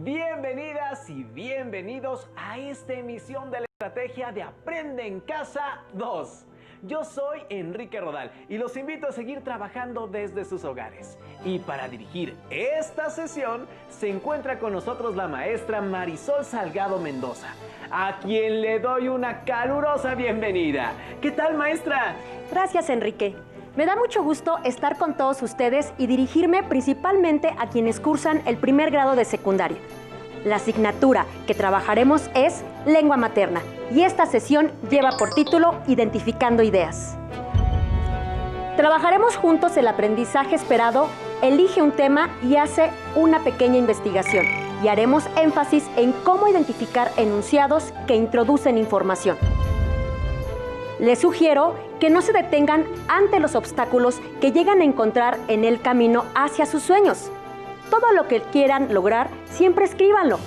Bienvenidas y bienvenidos a esta emisión de la estrategia de Aprende en Casa 2. Yo soy Enrique Rodal y los invito a seguir trabajando desde sus hogares. Y para dirigir esta sesión se encuentra con nosotros la maestra Marisol Salgado Mendoza, a quien le doy una calurosa bienvenida. ¿Qué tal, maestra? Gracias, Enrique. Me da mucho gusto estar con todos ustedes y dirigirme principalmente a quienes cursan el primer grado de secundaria. La asignatura que trabajaremos es Lengua Materna y esta sesión lleva por título Identificando Ideas. Trabajaremos juntos el aprendizaje esperado, elige un tema y hace una pequeña investigación y haremos énfasis en cómo identificar enunciados que introducen información. Les sugiero que no se detengan ante los obstáculos que llegan a encontrar en el camino hacia sus sueños. Todo lo que quieran lograr, siempre escríbanlo,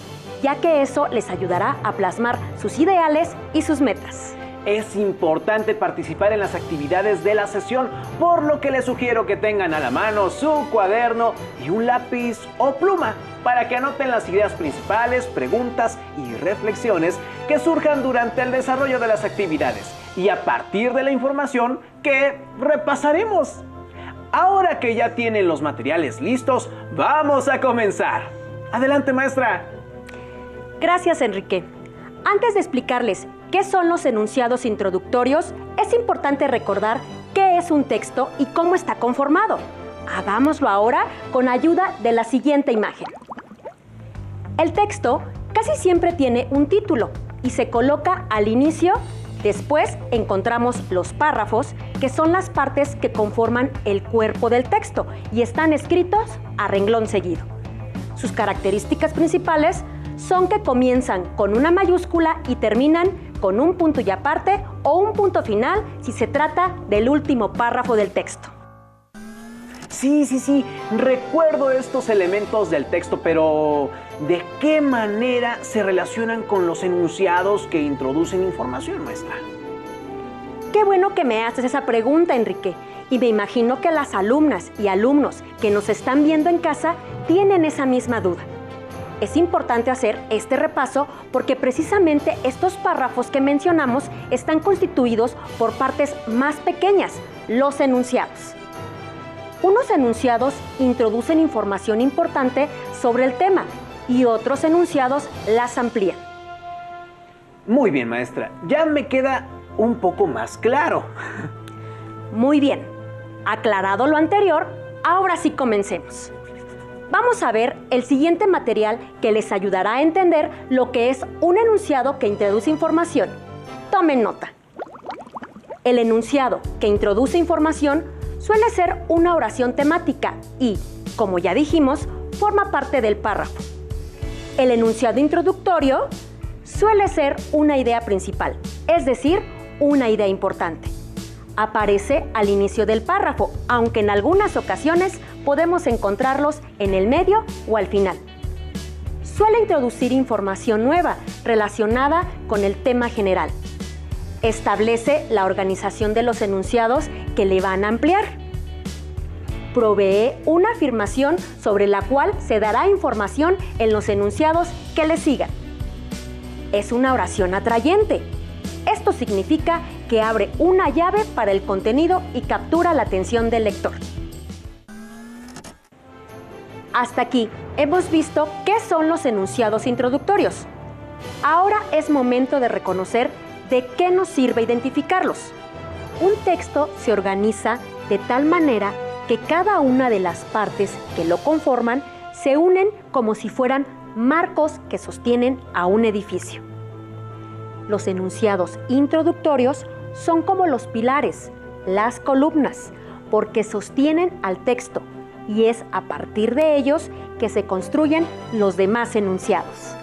ya que eso les ayudará a plasmar sus ideales y sus metas. Es importante participar en las actividades de la sesión, por lo que les sugiero que tengan a la mano su cuaderno y un lápiz o pluma para que anoten las ideas principales, preguntas y reflexiones que surjan durante el desarrollo de las actividades y a partir de la información que repasaremos. Ahora que ya tienen los materiales listos, vamos a comenzar. Adelante, maestra. Gracias, Enrique. Antes de explicarles qué son los enunciados introductorios, es importante recordar qué es un texto y cómo está conformado. Hagámoslo ahora con ayuda de la siguiente imagen. El texto casi siempre tiene un título y se coloca al inicio. Después encontramos los párrafos, que son las partes que conforman el cuerpo del texto y están escritos a renglón seguido. Sus características principales son que comienzan con una mayúscula y terminan con un punto y aparte o un punto final si se trata del último párrafo del texto. Sí, recuerdo estos elementos del texto, pero ¿de qué manera se relacionan con los enunciados que introducen información, maestra? Qué bueno que me haces esa pregunta, Enrique, y me imagino que las alumnas y alumnos que nos están viendo en casa tienen esa misma duda. Es importante hacer este repaso porque precisamente estos párrafos que mencionamos están constituidos por partes más pequeñas, los enunciados. Unos enunciados introducen información importante sobre el tema y otros enunciados las amplían. Muy bien, maestra. Ya me queda un poco más claro. Muy bien. Aclarado lo anterior, ahora sí comencemos. Vamos a ver el siguiente material que les ayudará a entender lo que es un enunciado que introduce información. Tomen nota. El enunciado que introduce información suele ser una oración temática y, como ya dijimos, forma parte del párrafo. El enunciado introductorio suele ser una idea principal, es decir, una idea importante. Aparece al inicio del párrafo, aunque en algunas ocasiones podemos encontrarlos en el medio o al final. Suele introducir información nueva relacionada con el tema general. Establece la organización de los enunciados que le van a ampliar. Provee una afirmación sobre la cual se dará información en los enunciados que le sigan. Es una oración atrayente. Esto significa que abre una llave para el contenido y captura la atención del lector. Hasta aquí hemos visto qué son los enunciados introductorios. Ahora es momento de reconocer de qué nos sirve identificarlos. Un texto se organiza de tal manera que cada una de las partes que lo conforman se unen como si fueran marcos que sostienen a un edificio. Los enunciados introductorios son como los pilares, las columnas, porque sostienen al texto y es a partir de ellos que se construyen los demás enunciados.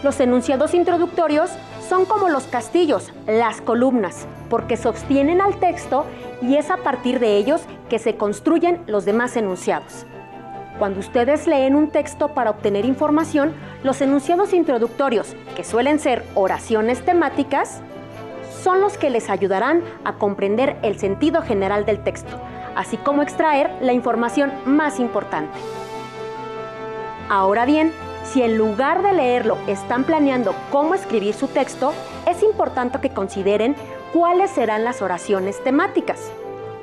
Los enunciados introductorios son como los castillos, las columnas, porque sostienen al texto y es a partir de ellos que se construyen los demás enunciados. Cuando ustedes leen un texto para obtener información, los enunciados introductorios, que suelen ser oraciones temáticas, son los que les ayudarán a comprender el sentido general del texto, así como extraer la información más importante. Ahora bien, si en lugar de leerlo están planeando cómo escribir su texto, es importante que consideren cuáles serán las oraciones temáticas,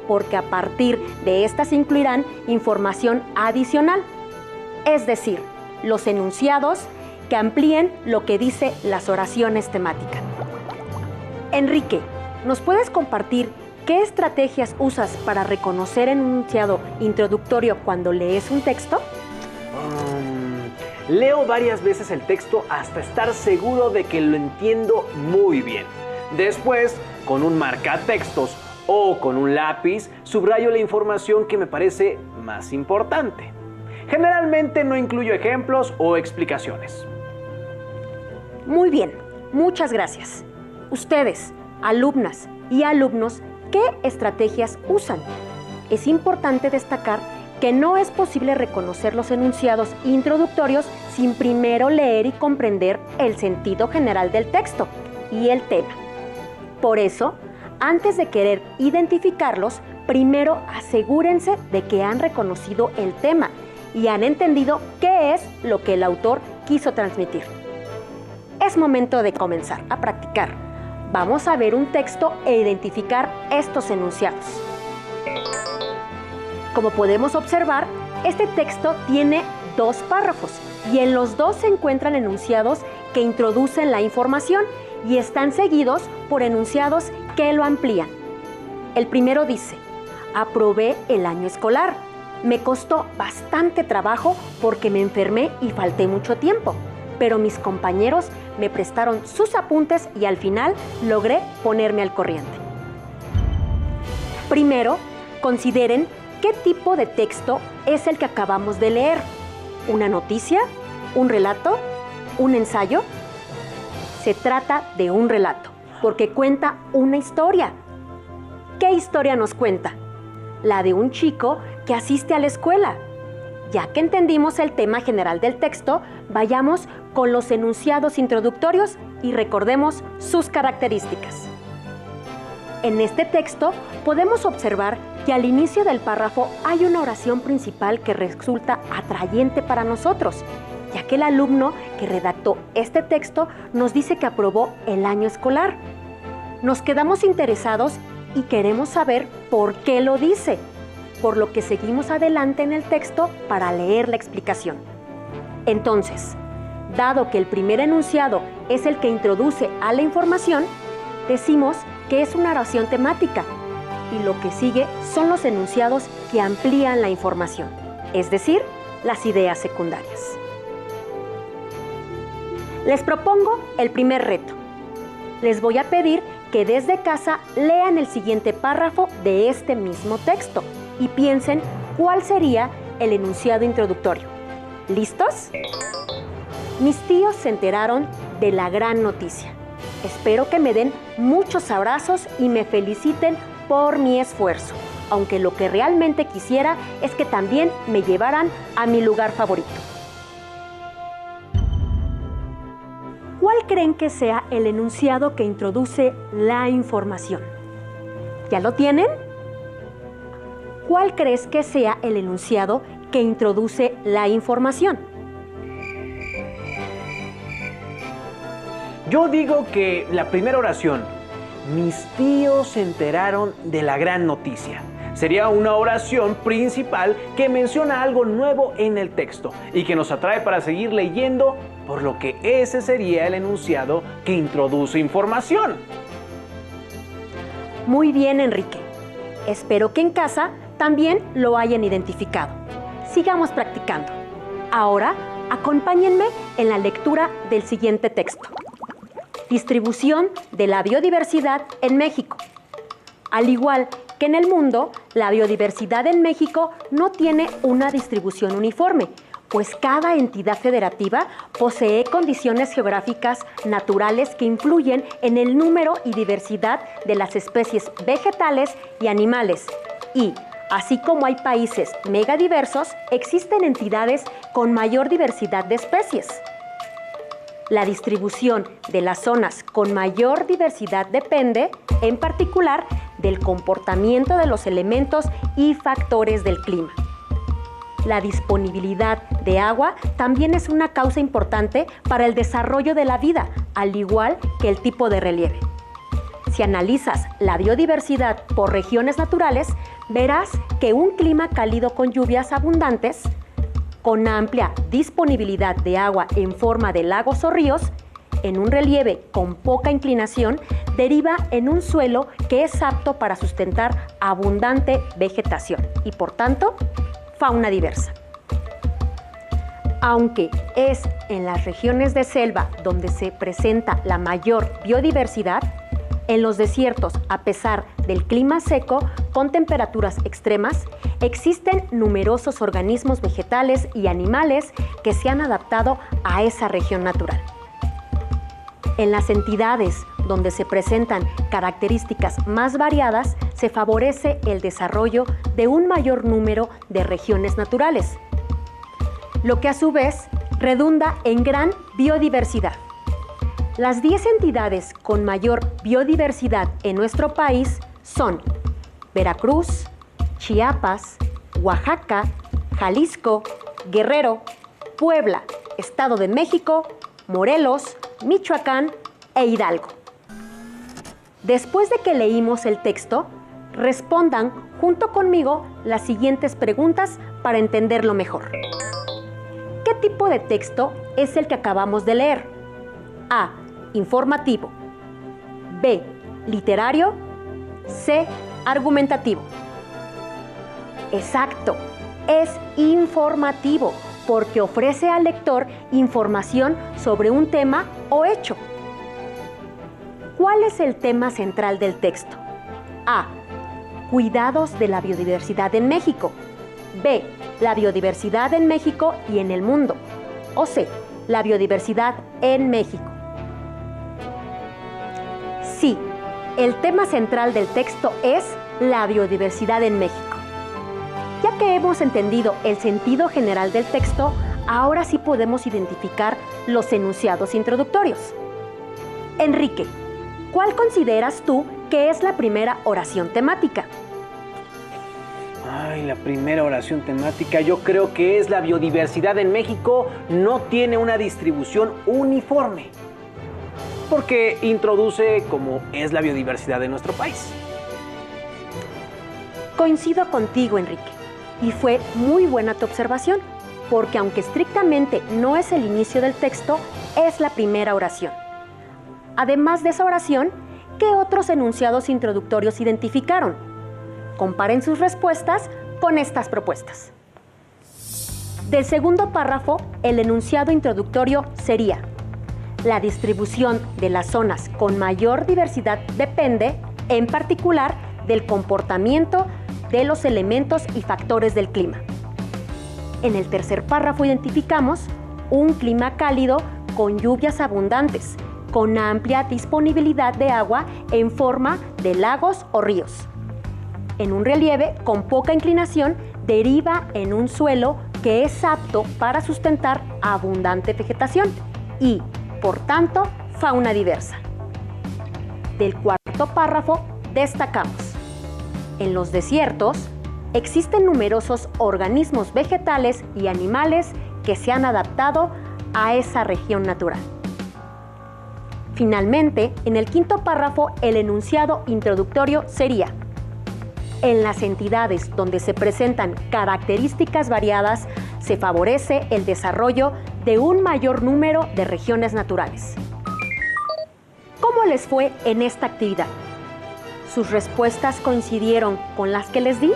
porque a partir de estas incluirán información adicional, es decir, los enunciados que amplíen lo que dice las oraciones temáticas. Enrique, ¿nos puedes compartir qué estrategias usas para reconocer el enunciado introductorio cuando lees un texto? Leo varias veces el texto hasta estar seguro de que lo entiendo muy bien. Después, con un marcatextos o con un lápiz, subrayo la información que me parece más importante. Generalmente no incluyo ejemplos o explicaciones. Muy bien, muchas gracias. Ustedes, alumnas y alumnos, ¿qué estrategias usan? Es importante destacar que no es posible reconocer los enunciados introductorios sin primero leer y comprender el sentido general del texto y el tema. Por eso, antes de querer identificarlos, primero asegúrense de que han reconocido el tema y han entendido qué es lo que el autor quiso transmitir. Es momento de comenzar a practicar. Vamos a ver un texto e identificar estos enunciados. Como podemos observar, este texto tiene 2 párrafos y en los 2 se encuentran enunciados que introducen la información y están seguidos por enunciados que lo amplían. El primero dice: aprobé el año escolar. Me costó bastante trabajo porque me enfermé y falté mucho tiempo, pero mis compañeros me prestaron sus apuntes y al final logré ponerme al corriente. Primero, consideren qué tipo de texto es el que acabamos de leer. ¿Una noticia? ¿Un relato? ¿Un ensayo? Se trata de un relato, porque cuenta una historia. ¿Qué historia nos cuenta? La de un chico que asiste a la escuela. Ya que entendimos el tema general del texto, vayamos con los enunciados introductorios y recordemos sus características. En este texto podemos observar que al inicio del párrafo hay una oración principal que resulta atrayente para nosotros, ya que el alumno que redactó este texto nos dice que aprobó el año escolar. Nos quedamos interesados y queremos saber por qué lo dice, por lo que seguimos adelante en el texto para leer la explicación. Entonces, dado que el primer enunciado es el que introduce a la información, decimos que es una oración temática y lo que sigue son los enunciados que amplían la información, es decir, las ideas secundarias. Les propongo el primer reto. Les voy a pedir que desde casa lean el siguiente párrafo de este mismo texto y piensen cuál sería el enunciado introductorio. ¿Listos? Mis tíos se enteraron de la gran noticia. Espero que me den muchos abrazos y me feliciten por mi esfuerzo, aunque lo que realmente quisiera es que también me llevaran a mi lugar favorito. ¿Cuál creen que sea el enunciado que introduce la información? ¿Ya lo tienen? ¿Cuál crees que sea el enunciado que introduce la información? Yo digo que la primera oración, mis tíos se enteraron de la gran noticia, sería una oración principal que menciona algo nuevo en el texto y que nos atrae para seguir leyendo, por lo que ese sería el enunciado que introduce información. Muy bien, Enrique. Espero que en casa también lo hayan identificado. Sigamos practicando. Ahora, acompáñenme en la lectura del siguiente texto. Distribución de la biodiversidad en México. Al igual que en el mundo, la biodiversidad en México no tiene una distribución uniforme, pues cada entidad federativa posee condiciones geográficas naturales que influyen en el número y diversidad de las especies vegetales y animales. Y, así como hay países megadiversos, existen entidades con mayor diversidad de especies. La distribución de las zonas con mayor diversidad depende, en particular, del comportamiento de los elementos y factores del clima. La disponibilidad de agua también es una causa importante para el desarrollo de la vida, al igual que el tipo de relieve. Si analizas la biodiversidad por regiones naturales, verás que un clima cálido con lluvias abundantes, con amplia disponibilidad de agua en forma de lagos o ríos, en un relieve con poca inclinación, deriva en un suelo que es apto para sustentar abundante vegetación y, por tanto, fauna diversa. Aunque es en las regiones de selva donde se presenta la mayor biodiversidad, en los desiertos, a pesar del clima seco, con temperaturas extremas, existen numerosos organismos vegetales y animales que se han adaptado a esa región natural. En las entidades donde se presentan características más variadas, se favorece el desarrollo de un mayor número de regiones naturales, lo que a su vez redunda en gran biodiversidad. Las 10 entidades con mayor biodiversidad en nuestro país son Veracruz, Chiapas, Oaxaca, Jalisco, Guerrero, Puebla, Estado de México, Morelos, Michoacán e Hidalgo. Después de que leímos el texto, respondan junto conmigo las siguientes preguntas para entenderlo mejor. ¿Qué tipo de texto es el que acabamos de leer? A. Informativo. B. Literario. C. Argumentativo. Exacto, es informativo porque ofrece al lector información sobre un tema o hecho. ¿Cuál es el tema central del texto? A. Cuidados de la biodiversidad en México. B. La biodiversidad en México y en el mundo. O C. La biodiversidad en México. Sí, el tema central del texto es la biodiversidad en México. Ya que hemos entendido el sentido general del texto, ahora sí podemos identificar los enunciados introductorios. Enrique, ¿cuál consideras tú que es la primera oración temática? La primera oración temática yo creo que es la biodiversidad en México no tiene una distribución uniforme, porque introduce cómo es la biodiversidad de nuestro país. Coincido contigo, Enrique, y fue muy buena tu observación, porque aunque estrictamente no es el inicio del texto, es la primera oración. Además de esa oración, ¿qué otros enunciados introductorios identificaron? Comparen sus respuestas con estas propuestas. Del segundo párrafo, el enunciado introductorio sería: la distribución de las zonas con mayor diversidad depende, en particular, del comportamiento de los elementos y factores del clima. En el tercer párrafo identificamos un clima cálido con lluvias abundantes, con amplia disponibilidad de agua en forma de lagos o ríos. En un relieve con poca inclinación, deriva en un suelo que es apto para sustentar abundante vegetación y, por tanto, fauna diversa. Del cuarto párrafo destacamos: en los desiertos existen numerosos organismos vegetales y animales que se han adaptado a esa región natural. Finalmente, en el quinto párrafo, el enunciado introductorio sería: en las entidades donde se presentan características variadas, se favorece el desarrollo de un mayor número de regiones naturales. ¿Cómo les fue en esta actividad? ¿Sus respuestas coincidieron con las que les di?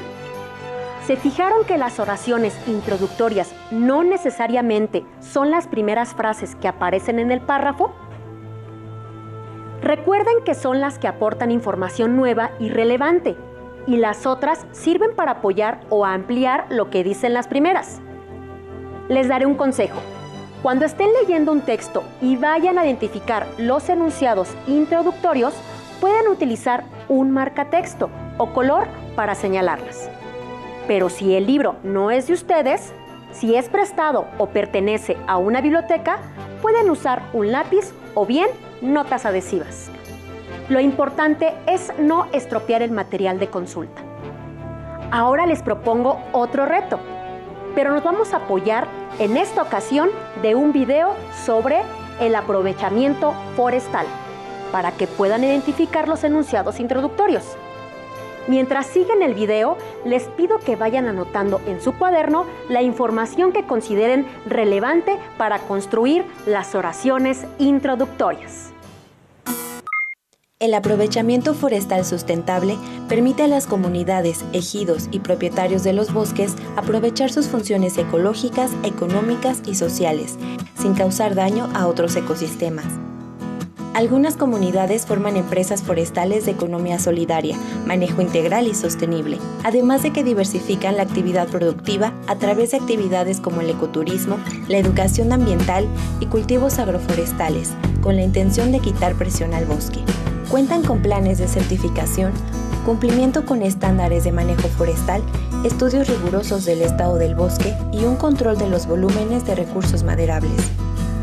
¿Se fijaron que las oraciones introductorias no necesariamente son las primeras frases que aparecen en el párrafo? Recuerden que son las que aportan información nueva y relevante, y las otras sirven para apoyar o ampliar lo que dicen las primeras. Les daré un consejo. Cuando estén leyendo un texto y vayan a identificar los enunciados introductorios, pueden utilizar un marcatexto o color para señalarlas. Pero si el libro no es de ustedes, si es prestado o pertenece a una biblioteca, pueden usar un lápiz o bien notas adhesivas. Lo importante es no estropear el material de consulta. Ahora les propongo otro reto. pero nos vamos a apoyar en esta ocasión de un video sobre el aprovechamiento forestal, para que puedan identificar los enunciados introductorios. Mientras siguen el video, les pido que vayan anotando en su cuaderno la información que consideren relevante para construir las oraciones introductorias. El aprovechamiento forestal sustentable permite a las comunidades, ejidos y propietarios de los bosques aprovechar sus funciones ecológicas, económicas y sociales, sin causar daño a otros ecosistemas. Algunas comunidades forman empresas forestales de economía solidaria, manejo integral y sostenible, además de que diversifican la actividad productiva a través de actividades como el ecoturismo, la educación ambiental y cultivos agroforestales, con la intención de quitar presión al bosque. Cuentan con planes de certificación, cumplimiento con estándares de manejo forestal, estudios rigurosos del estado del bosque y un control de los volúmenes de recursos maderables.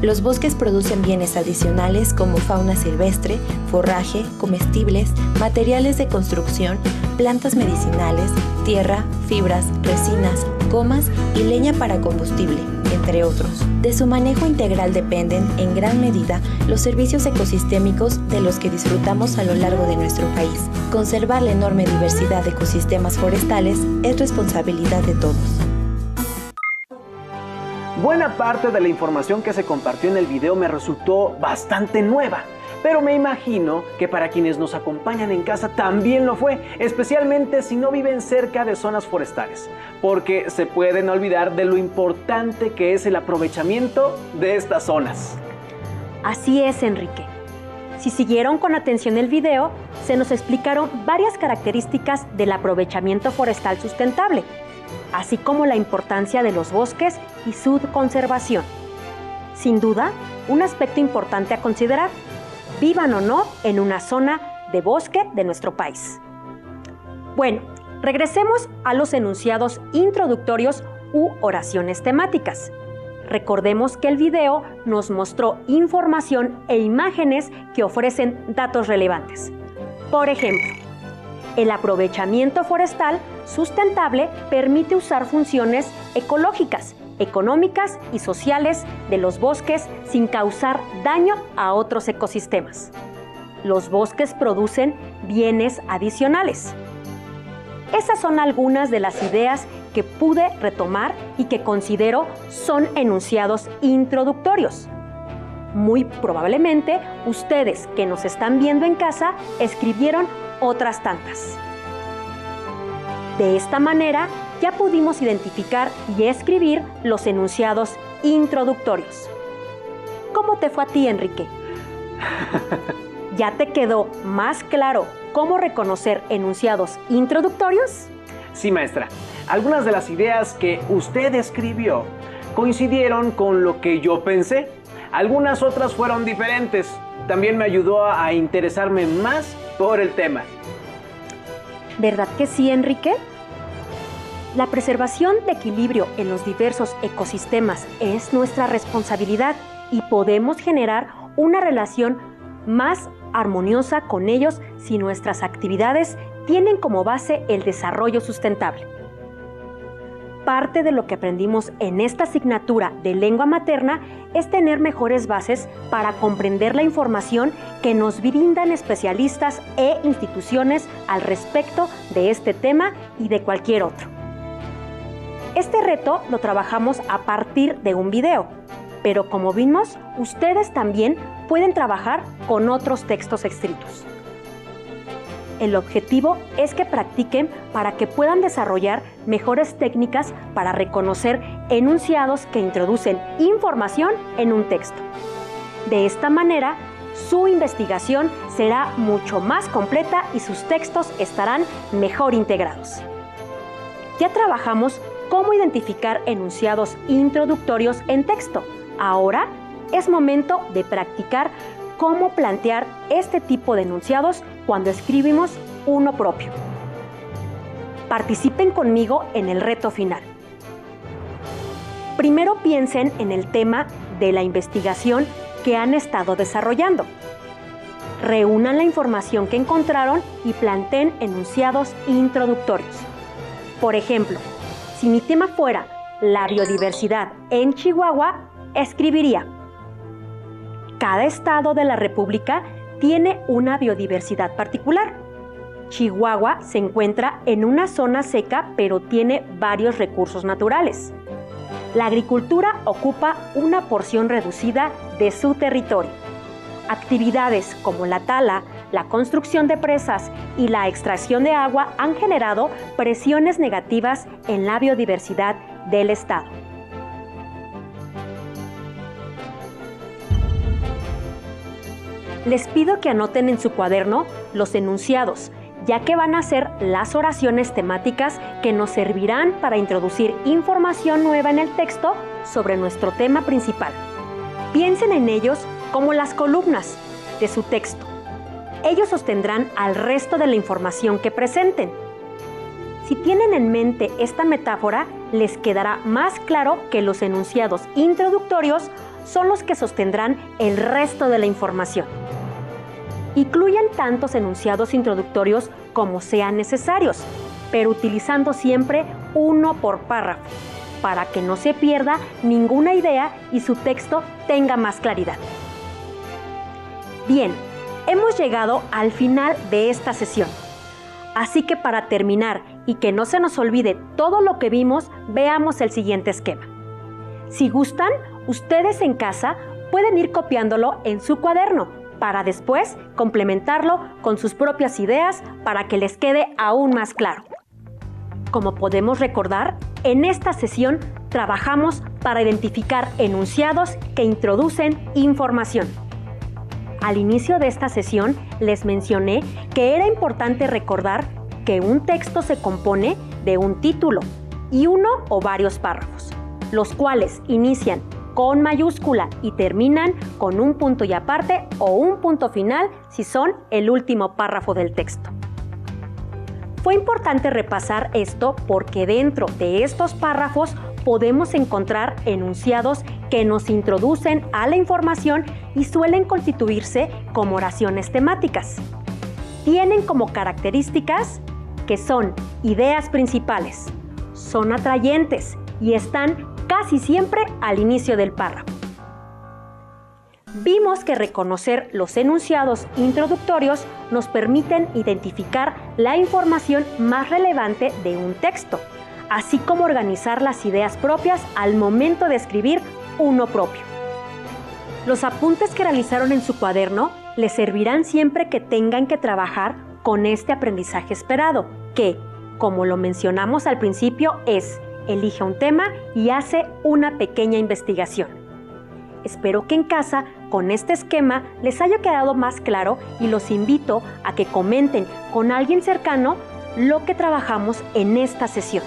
Los bosques producen bienes adicionales como fauna silvestre, forraje, comestibles, materiales de construcción, plantas medicinales, tierra, fibras, resinas, gomas y leña para combustible, entre otros. De su manejo integral dependen, en gran medida, los servicios ecosistémicos de los que disfrutamos a lo largo de nuestro país. Conservar la enorme diversidad de ecosistemas forestales es responsabilidad de todos. Buena parte de la información que se compartió en el video me resultó bastante nueva, pero me imagino que para quienes nos acompañan en casa también lo fue, especialmente si no viven cerca de zonas forestales, porque se pueden olvidar de lo importante que es el aprovechamiento de estas zonas. Así es, Enrique. Si siguieron con atención el video, se nos explicaron varias características del aprovechamiento forestal sustentable, así como la importancia de los bosques y su conservación. Sin duda, un aspecto importante a considerar, vivan o no en una zona de bosque de nuestro país. Bueno, regresemos a los enunciados introductorios u oraciones temáticas. Recordemos que el video nos mostró información e imágenes que ofrecen datos relevantes. Por ejemplo, el aprovechamiento forestal sustentable permite usar funciones ecológicas, económicas y sociales de los bosques sin causar daño a otros ecosistemas. Los bosques producen bienes adicionales. Esas son algunas de las ideas que pude retomar y que considero son enunciados introductorios. Muy probablemente ustedes que nos están viendo en casa escribieron otras tantas. De esta manera ya pudimos identificar y escribir los enunciados introductorios. ¿Cómo te fue a ti, Enrique? ¿Ya te quedó más claro cómo reconocer enunciados introductorios? Sí, maestra. Algunas de las ideas que usted escribió coincidieron con lo que yo pensé. Algunas otras fueron diferentes. También me ayudó a interesarme más por el tema. ¿Verdad que sí, Enrique? La preservación de equilibrio en los diversos ecosistemas es nuestra responsabilidad y podemos generar una relación más armoniosa con ellos si nuestras actividades tienen como base el desarrollo sustentable. Parte de lo que aprendimos en esta asignatura de lengua materna es tener mejores bases para comprender la información que nos brindan especialistas e instituciones al respecto de este tema y de cualquier otro. Este reto lo trabajamos a partir de un video, pero como vimos, ustedes también pueden trabajar con otros textos escritos. El objetivo es que practiquen para que puedan desarrollar mejores técnicas para reconocer enunciados que introducen información en un texto. De esta manera, su investigación será mucho más completa y sus textos estarán mejor integrados. Ya trabajamos cómo identificar enunciados introductorios en texto. Ahora es momento de practicar cómo plantear este tipo de enunciados cuando escribimos uno propio. Participen conmigo en el reto final. Primero piensen en el tema de la investigación que han estado desarrollando. Reúnan la información que encontraron y planteen enunciados introductorios. Por ejemplo, si mi tema fuera la biodiversidad en Chihuahua, escribiría: cada estado de la República tiene una biodiversidad particular. Chihuahua se encuentra en una zona seca, pero tiene varios recursos naturales. La agricultura ocupa una porción reducida de su territorio. Actividades como la tala, la construcción de presas y la extracción de agua han generado presiones negativas en la biodiversidad del estado. Les pido que anoten en su cuaderno los enunciados, ya que van a ser las oraciones temáticas que nos servirán para introducir información nueva en el texto sobre nuestro tema principal. Piensen en ellos como las columnas de su texto. Ellos sostendrán al resto de la información que presenten. Si tienen en mente esta metáfora, les quedará más claro que los enunciados introductorios son los que sostendrán el resto de la información. Incluyan tantos enunciados introductorios como sean necesarios, pero utilizando siempre uno por párrafo, para que no se pierda ninguna idea y su texto tenga más claridad. Bien, hemos llegado al final de esta sesión. Así que para terminar y que no se nos olvide todo lo que vimos, veamos el siguiente esquema. Si gustan, ustedes en casa pueden ir copiándolo en su cuaderno para después complementarlo con sus propias ideas para que les quede aún más claro. Como podemos recordar, en esta sesión trabajamos para identificar enunciados que introducen información. Al inicio de esta sesión les mencioné que era importante recordar que un texto se compone de un título y uno o varios párrafos, los cuales inician con mayúscula y terminan con un punto y aparte o un punto final si son el último párrafo del texto. Fue importante repasar esto porque dentro de estos párrafos podemos encontrar enunciados que nos introducen a la información y suelen constituirse como oraciones temáticas. Tienen como características que son ideas principales, son atrayentes y están casi siempre al inicio del párrafo. Vimos que reconocer los enunciados introductorios nos permiten identificar la información más relevante de un texto, así como organizar las ideas propias al momento de escribir uno propio. Los apuntes que realizaron en su cuaderno les servirán siempre que tengan que trabajar con este aprendizaje esperado, que, como lo mencionamos al principio, es: elige un tema y hace una pequeña investigación. Espero que en casa, con este esquema, les haya quedado más claro y los invito a que comenten con alguien cercano lo que trabajamos en esta sesión.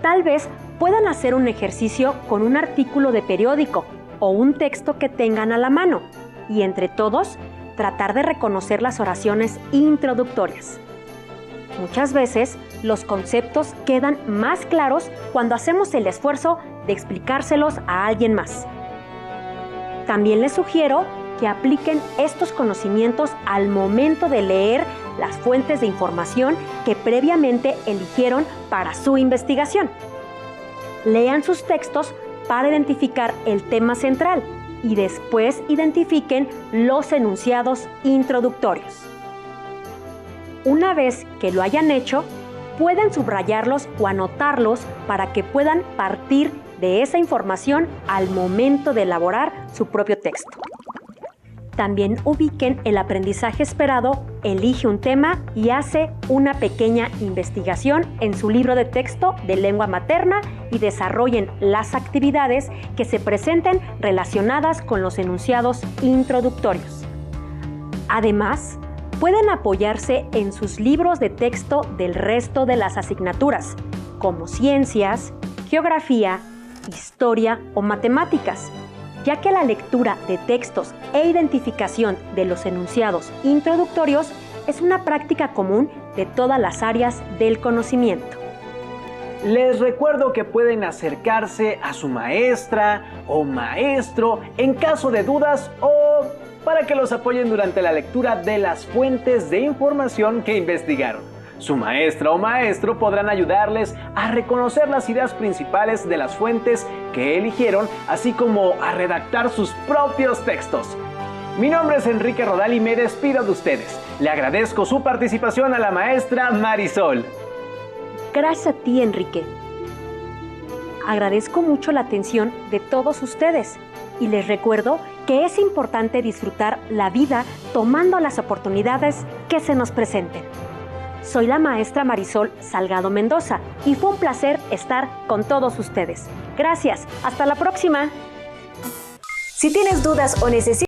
Tal vez puedan hacer un ejercicio con un artículo de periódico o un texto que tengan a la mano y entre todos tratar de reconocer las oraciones introductorias. Muchas veces los conceptos quedan más claros cuando hacemos el esfuerzo de explicárselos a alguien más. También les sugiero que apliquen estos conocimientos al momento de leer las fuentes de información que previamente eligieron para su investigación. Lean sus textos para identificar el tema central y después identifiquen los enunciados introductorios. Una vez que lo hayan hecho, pueden subrayarlos o anotarlos para que puedan partir de esa información al momento de elaborar su propio texto. También ubiquen el aprendizaje esperado, elige un tema y hace una pequeña investigación en su libro de texto de lengua materna y desarrollen las actividades que se presenten relacionadas con los enunciados introductorios. Además, pueden apoyarse en sus libros de texto del resto de las asignaturas, como ciencias, geografía, historia o matemáticas, ya que la lectura de textos e identificación de los enunciados introductorios es una práctica común de todas las áreas del conocimiento. Les recuerdo que pueden acercarse a su maestra o maestro en caso de dudas o para que los apoyen durante la lectura de las fuentes de información que investigaron. Su maestra o maestro podrán ayudarles a reconocer las ideas principales de las fuentes que eligieron, así como a redactar sus propios textos. Mi nombre es Enrique Rodal y me despido de ustedes. Le agradezco su participación a la maestra Marisol. Gracias a ti, Enrique. Agradezco mucho la atención de todos ustedes y les recuerdo que es importante disfrutar la vida tomando las oportunidades que se nos presenten. Soy la maestra Marisol Salgado Mendoza y fue un placer estar con todos ustedes. Gracias, hasta la próxima. Si tienes dudas o necesitas